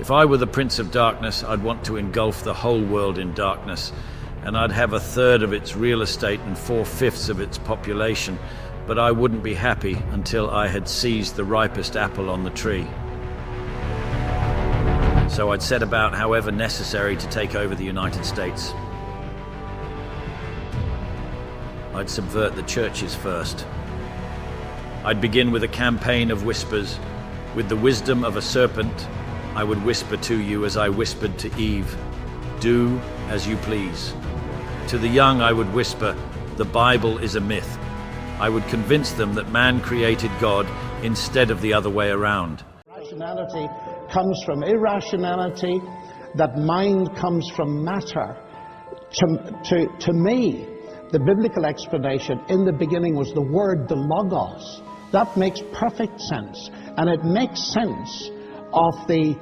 If I were the Prince of Darkness, I'd want to engulf the whole world in darkness, and I'd have 1/3 of its real estate and 4/5 of its population, but I wouldn't be happy until I had seized the ripest apple on the tree. So I'd set about, however necessary, to take over the United States. I'd subvert the churches first. I'd begin with a campaign of whispers. With the wisdom of a serpent, I would whisper to you as I whispered to Eve, "Do as you please." To the young I would whisper, "The Bible is a myth." I would convince them that man created God instead of the other way around. Rationality comes from irrationality, that mind comes from matter. To me, the biblical explanation in the beginning was the word, the logos. That makes perfect sense, and it makes sense of the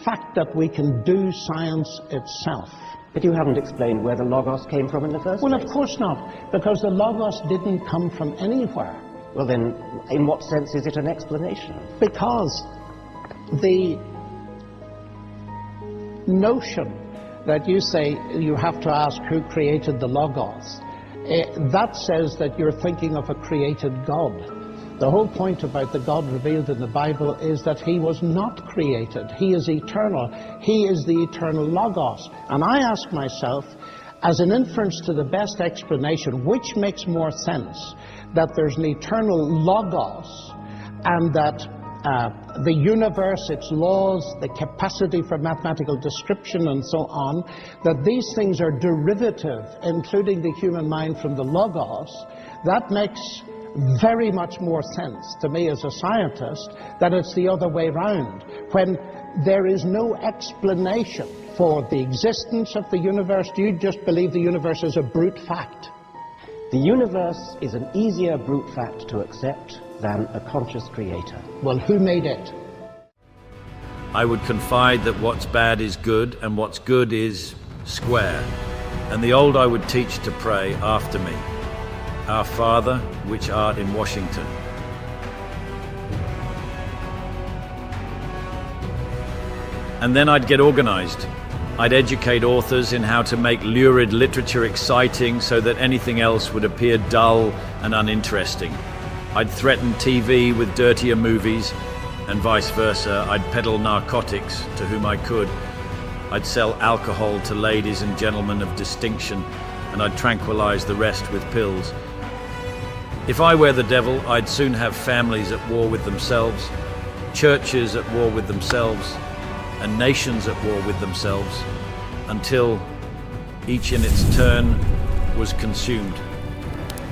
fact that we can do science itself. But you haven't explained where the logos came from in the first place. Well, of course not, because the logos didn't come from anywhere. Well then, in what sense is it an explanation? Because the notion that you say you have to ask who created the logos, that says that you're thinking of a created God. The whole point about the God revealed in the Bible is that he was not created. He is eternal. He is the eternal logos. And I ask myself, as an inference to the best explanation, which makes more sense? That there's an eternal logos, and that the universe, its laws, the capacity for mathematical description and so on, that these things are derivative, including the human mind, from the logos. That makes very much more sense to me as a scientist that it's the other way round, when there is no explanation for the existence of the universe. Do you just believe the universe is a brute fact? The universe is an easier brute fact to accept than a conscious creator. Well, who made it? I would confide that what's bad is good and what's good is square. And the old I would teach to pray after me, "Our Father, which art in Washington." And then I'd get organized. I'd educate authors in how to make lurid literature exciting so that anything else would appear dull and uninteresting. I'd threaten TV with dirtier movies, and vice versa. I'd peddle narcotics to whom I could. I'd sell alcohol to ladies and gentlemen of distinction, and I'd tranquilize the rest with pills. If I were the devil, I'd soon have families at war with themselves, churches at war with themselves, and nations at war with themselves, until each in its turn was consumed.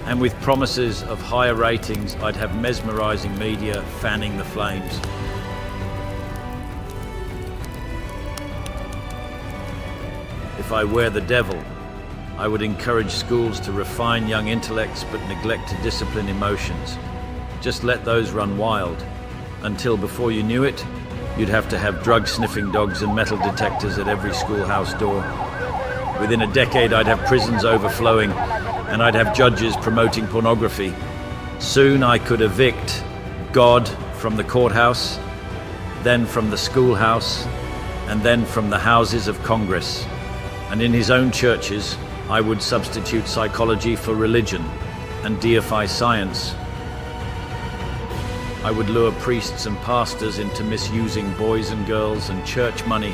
And with promises of higher ratings, I'd have mesmerizing media fanning the flames. If I were the devil, I would encourage schools to refine young intellects but neglect to discipline emotions. Just let those run wild, until before you knew it, you'd have to have drug-sniffing dogs and metal detectors at every schoolhouse door. Within a decade, I'd have prisons overflowing, and I'd have judges promoting pornography. Soon I could evict God from the courthouse, then from the schoolhouse, and then from the houses of Congress. And in his own churches, I would substitute psychology for religion and deify science. I would lure priests and pastors into misusing boys and girls and church money.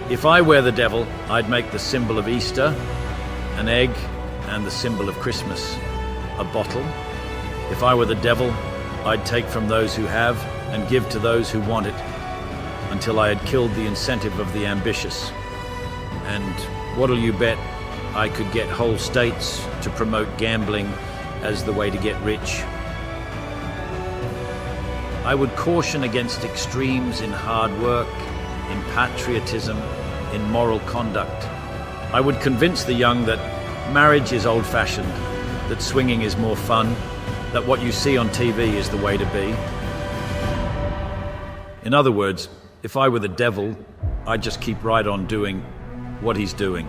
If I were the devil, I'd make the symbol of Easter an egg, and the symbol of Christmas a bottle. If I were the devil, I'd take from those who have and give to those who want it, until I had killed the incentive of the ambitious. And what'll you bet I could get whole states to promote gambling as the way to get rich? I would caution against extremes in hard work, in patriotism, in moral conduct. I would convince the young that marriage is old-fashioned, that swinging is more fun, that what you see on TV is the way to be. In other words, if I were the devil, I'd just keep right on doing what he's doing.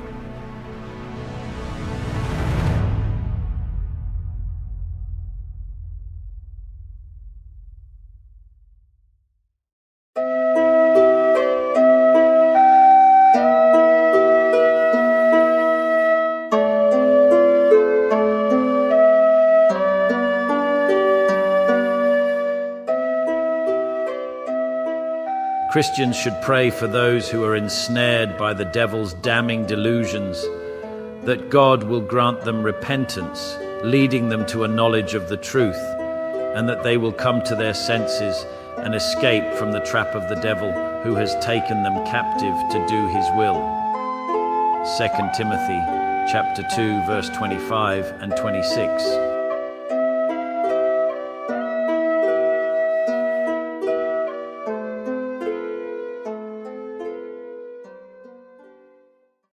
Christians should pray for those who are ensnared by the devil's damning delusions, that God will grant them repentance, leading them to a knowledge of the truth, and that they will come to their senses and escape from the trap of the devil, who has taken them captive to do his will. 2 Timothy chapter 2, verse 25 and 26.